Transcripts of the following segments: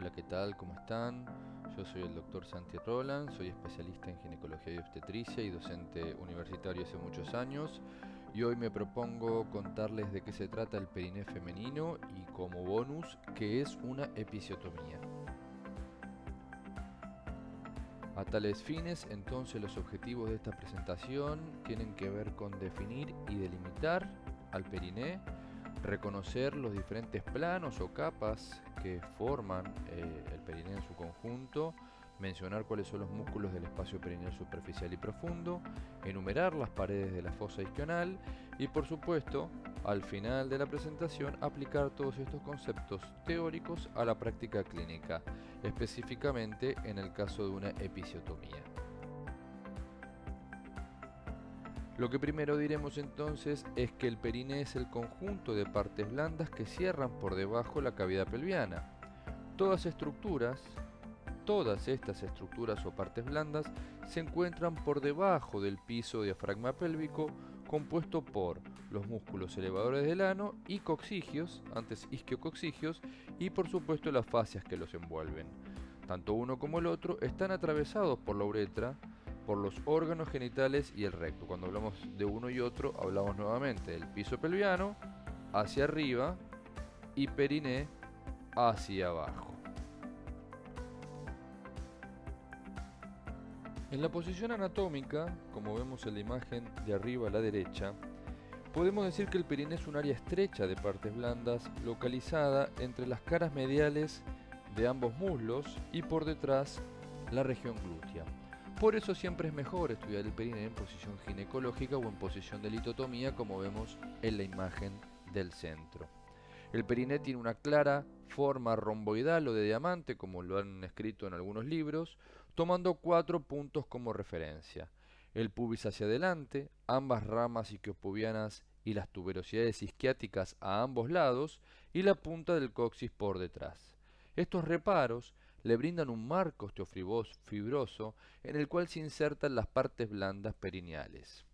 Hola, ¿qué tal? ¿Cómo están? Yo soy el doctor Santi Roland, soy especialista en ginecología y obstetricia y docente universitario hace muchos años. Y hoy me propongo contarles de qué se trata el periné femenino y como bonus, qué es una episiotomía. A tales fines, entonces los objetivos de esta presentación tienen que ver con definir y delimitar al periné, reconocer los diferentes planos o capas que forman el periné en su conjunto, mencionar cuáles son los músculos del espacio perineal superficial y profundo, enumerar las paredes de la fosa isquional y por supuesto, al final de la presentación, aplicar todos estos conceptos teóricos a la práctica clínica, específicamente en el caso de una episiotomía. Lo que primero diremos entonces es que el periné es el conjunto de partes blandas que cierran por debajo la cavidad pelviana. Todas estas estructuras o partes blandas se encuentran por debajo del piso diafragma pélvico compuesto por los músculos elevadores del ano y coccigios, antes isquiococcigios, y por supuesto las fascias que los envuelven. Tanto uno como el otro están atravesados por la uretra, por los órganos genitales y el recto. Cuando hablamos de uno y otro, hablamos nuevamente del piso pelviano hacia arriba y periné hacia abajo. En la posición anatómica, como vemos en la imagen de arriba a la derecha, podemos decir que el periné es un área estrecha de partes blandas localizada entre las caras mediales de ambos muslos y por detrás la región glútea. Por eso siempre es mejor estudiar el periné en posición ginecológica o en posición de litotomía, como vemos en la imagen del centro. El periné tiene una clara forma romboidal o de diamante, como lo han escrito en algunos libros, tomando 4 puntos como referencia: el pubis hacia adelante, ambas ramas isquiopubianas y las tuberosidades isquiáticas a ambos lados, y la punta del coxis por detrás. Estos reparos le brindan un marco osteofibroso en el cual se insertan las partes blandas perineales.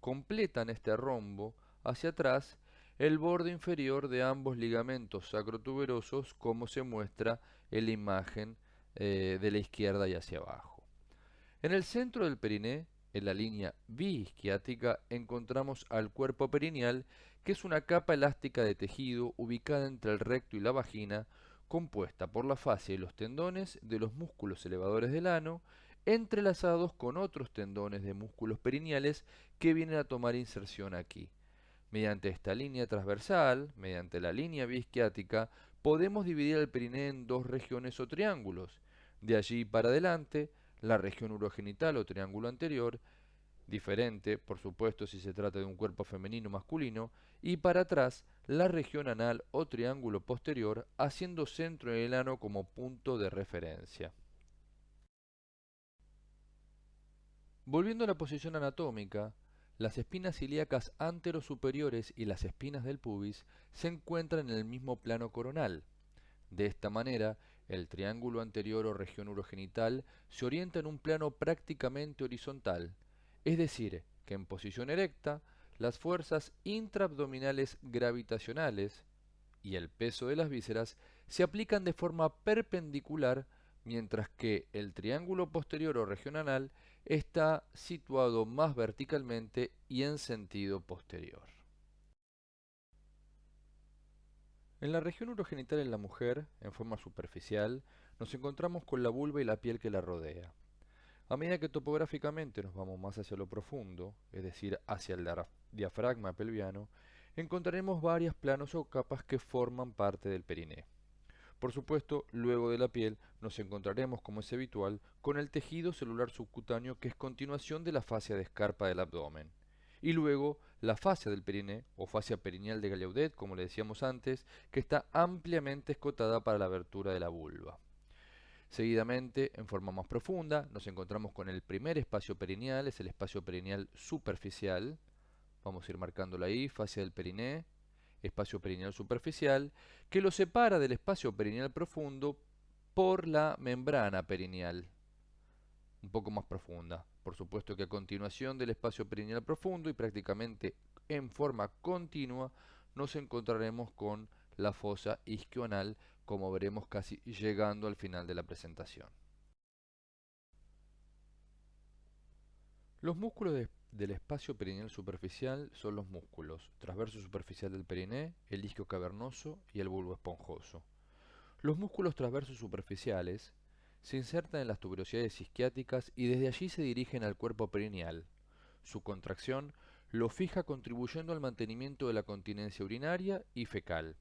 Completan este rombo hacia atrás el borde inferior de ambos ligamentos sacrotuberosos, como se muestra en la imagen de la izquierda y hacia abajo. En el centro del periné, en la línea biisquiática, encontramos al cuerpo perineal, que es una capa elástica de tejido ubicada entre el recto y la vagina, compuesta por la fascia y los tendones de los músculos elevadores del ano, entrelazados con otros tendones de músculos perineales que vienen a tomar inserción aquí. Mediante esta línea transversal, mediante la línea biisquiática, podemos dividir el periné en dos regiones o triángulos. De allí para adelante, la región urogenital o triángulo anterior, diferente, por supuesto, si se trata de un cuerpo femenino o masculino, y para atrás, la región anal o triángulo posterior, haciendo centro en el ano como punto de referencia. Volviendo a la posición anatómica, las espinas ilíacas anterosuperiores y las espinas del pubis se encuentran en el mismo plano coronal. De esta manera, el triángulo anterior o región urogenital se orienta en un plano prácticamente horizontal, es decir, que en posición erecta, las fuerzas intraabdominales gravitacionales y el peso de las vísceras se aplican de forma perpendicular, mientras que el triángulo posterior o región anal está situado más verticalmente y en sentido posterior. En la región urogenital en la mujer, en forma superficial, nos encontramos con la vulva y la piel que la rodea. A medida que topográficamente nos vamos más hacia lo profundo, es decir, hacia el diafragma pelviano, encontraremos varios planos o capas que forman parte del periné. Por supuesto, luego de la piel nos encontraremos, como es habitual, con el tejido celular subcutáneo, que es continuación de la fascia de escarpa del abdomen. Y luego la fascia del periné, o fascia perineal de Gallaudet, como le decíamos antes, que está ampliamente escotada para la abertura de la vulva. Seguidamente, en forma más profunda, nos encontramos con el primer espacio perineal, es el espacio perineal superficial. Vamos a ir marcándolo ahí: fascia del periné, espacio perineal superficial, que lo separa del espacio perineal profundo por la membrana perineal, un poco más profunda. Por supuesto que a continuación del espacio perineal profundo y prácticamente en forma continua nos encontraremos con la fosa isquional, como veremos casi llegando al final de la presentación. Los músculos del espacio perineal superficial son los músculos transverso superficial del periné, el isquio cavernoso y el bulbo esponjoso. Los músculos transversos superficiales se insertan en las tuberosidades isquiáticas y desde allí se dirigen al cuerpo perineal. Su contracción lo fija contribuyendo al mantenimiento de la continencia urinaria y fecal.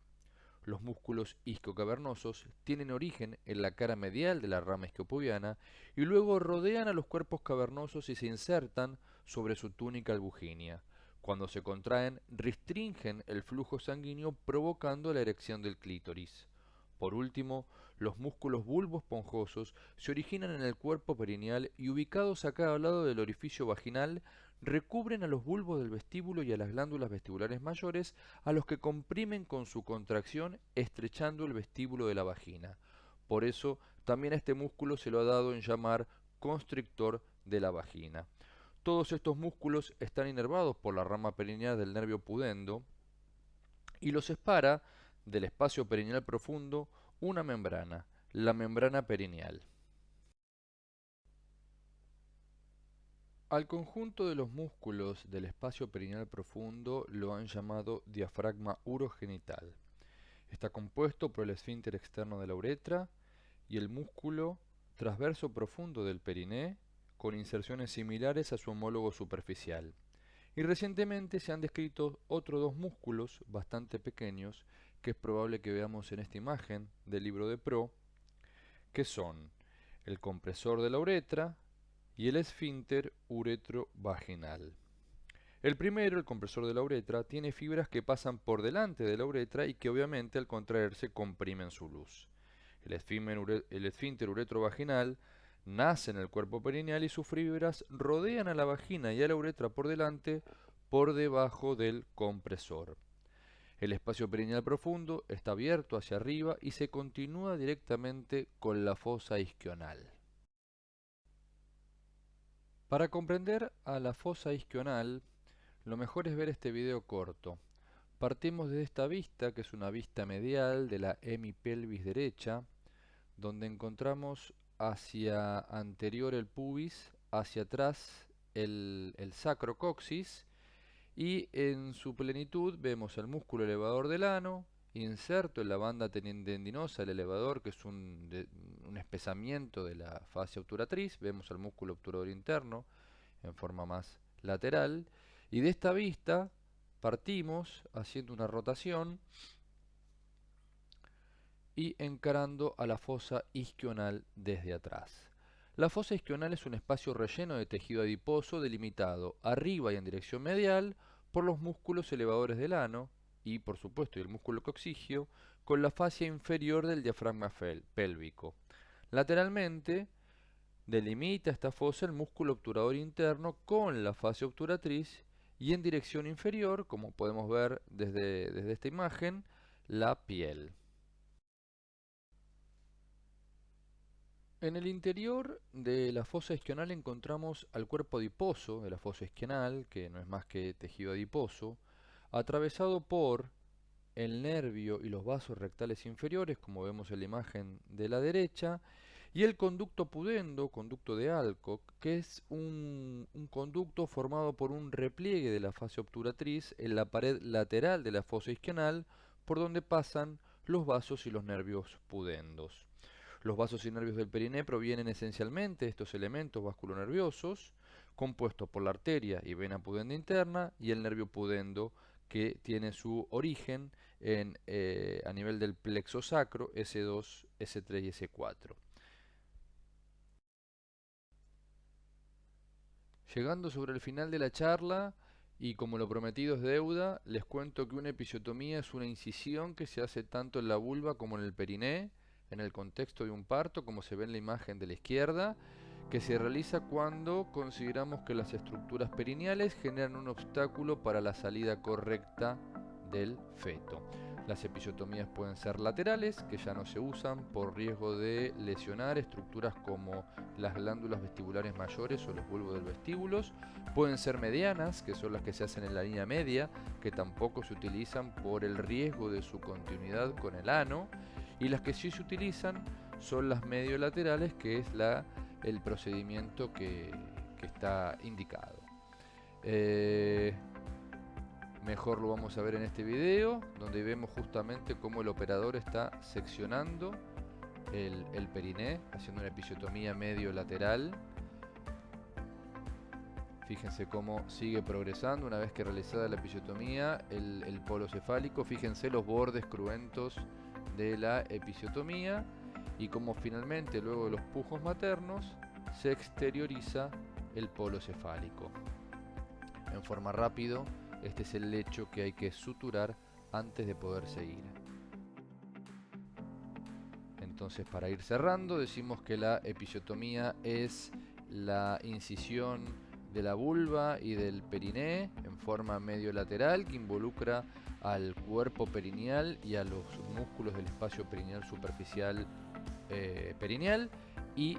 Los músculos isquiocavernosos tienen origen en la cara medial de la rama isquiopubiana y luego rodean a los cuerpos cavernosos y se insertan sobre su túnica albuginea. Cuando se contraen, restringen el flujo sanguíneo provocando la erección del clítoris. Por último, los músculos bulboesponjosos se originan en el cuerpo perineal y ubicados a cada lado del orificio vaginal, recubren a los bulbos del vestíbulo y a las glándulas vestibulares mayores, a los que comprimen con su contracción, estrechando el vestíbulo de la vagina. Por eso, también a este músculo se lo ha dado en llamar constrictor de la vagina. Todos estos músculos están inervados por la rama perineal del nervio pudendo y los separa del espacio perineal profundo una membrana, la membrana perineal. Al conjunto de los músculos del espacio perineal profundo lo han llamado diafragma urogenital. Está compuesto por el esfínter externo de la uretra y el músculo transverso profundo del periné, con inserciones similares a su homólogo superficial. Y recientemente se han descrito otros dos músculos bastante pequeños que es probable que veamos en esta imagen del libro de Pro, que son el compresor de la uretra y el esfínter uretrovaginal. El primero, el compresor de la uretra, tiene fibras que pasan por delante de la uretra y que obviamente al contraerse comprimen su luz. El esfínter uretrovaginal nace en el cuerpo perineal y sus fibras rodean a la vagina y a la uretra por delante, por debajo del compresor. El espacio perineal profundo está abierto hacia arriba y se continúa directamente con la fosa isquional. Para comprender a la fosa isquional, lo mejor es ver este video corto. Partimos de esta vista, que es una vista medial de la hemipelvis derecha, donde encontramos hacia anterior el pubis, hacia atrás el sacrocoxis, y en su plenitud vemos el músculo elevador del ano, inserto en la banda tendinosa, el elevador, que es un espesamiento de la fascia obturatriz. Vemos el músculo obturador interno en forma más lateral, y de esta vista partimos haciendo una rotación y encarando a la fosa isquional desde atrás. La fosa isquional es un espacio relleno de tejido adiposo delimitado arriba y en dirección medial por los músculos elevadores del ano y, por supuesto, el músculo coxígeo, con la fascia inferior del diafragma pélvico. Lateralmente delimita esta fosa el músculo obturador interno con la fascia obturatriz y en dirección inferior, como podemos ver desde esta imagen, la piel. En el interior de la fosa isquional encontramos al cuerpo adiposo de la fosa isquional, que no es más que tejido adiposo, atravesado por el nervio y los vasos rectales inferiores, como vemos en la imagen de la derecha, y el conducto pudendo, conducto de Alcock, que es un conducto formado por un repliegue de la fascia obturatriz en la pared lateral de la fosa isquional, por donde pasan los vasos y los nervios pudendos. Los vasos y nervios del periné provienen esencialmente de estos elementos vasculonerviosos, compuestos por la arteria y vena pudenda interna y el nervio pudendo, que tiene su origen a nivel del plexo sacro, S2, S3 y S4. Llegando sobre el final de la charla, y como lo prometido es deuda, les cuento que una episiotomía es una incisión que se hace tanto en la vulva como en el periné, en el contexto de un parto, como se ve en la imagen de la izquierda, que se realiza cuando consideramos que las estructuras perineales generan un obstáculo para la salida correcta del feto. Las episiotomías pueden ser laterales, que ya no se usan por riesgo de lesionar estructuras como las glándulas vestibulares mayores o los bulbos del vestíbulos. Pueden ser medianas, que son las que se hacen en la línea media, que tampoco se utilizan por el riesgo de su continuidad con el ano. Y las que sí se utilizan son las mediolaterales, que es el procedimiento que está indicado. Mejor lo vamos a ver en este video, donde vemos justamente cómo el operador está seccionando el periné, haciendo una episiotomía medio-lateral. Fíjense cómo sigue progresando una vez que realizada la episiotomía el polo cefálico. Fíjense los bordes cruentos de la episiotomía y cómo finalmente, luego de los pujos maternos, se exterioriza el polo cefálico. En forma rápido, este es el lecho que hay que suturar antes de poder seguir. Entonces, para ir cerrando, decimos que la episiotomía es la incisión de la vulva y del periné en forma medio-lateral que involucra al cuerpo perineal y a los músculos del espacio perineal superficial perineal, y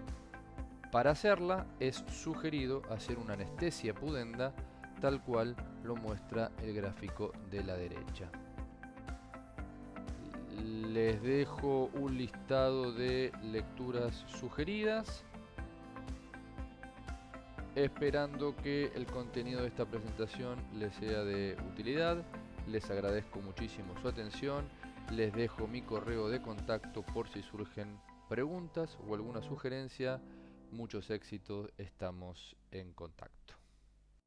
para hacerla es sugerido hacer una anestesia pudenda, tal cual lo muestra el gráfico de la derecha. Les dejo un listado de lecturas sugeridas, esperando que el contenido de esta presentación les sea de utilidad. Les agradezco muchísimo su atención. Les dejo mi correo de contacto por si surgen preguntas o alguna sugerencia. Muchos éxitos, estamos en contacto.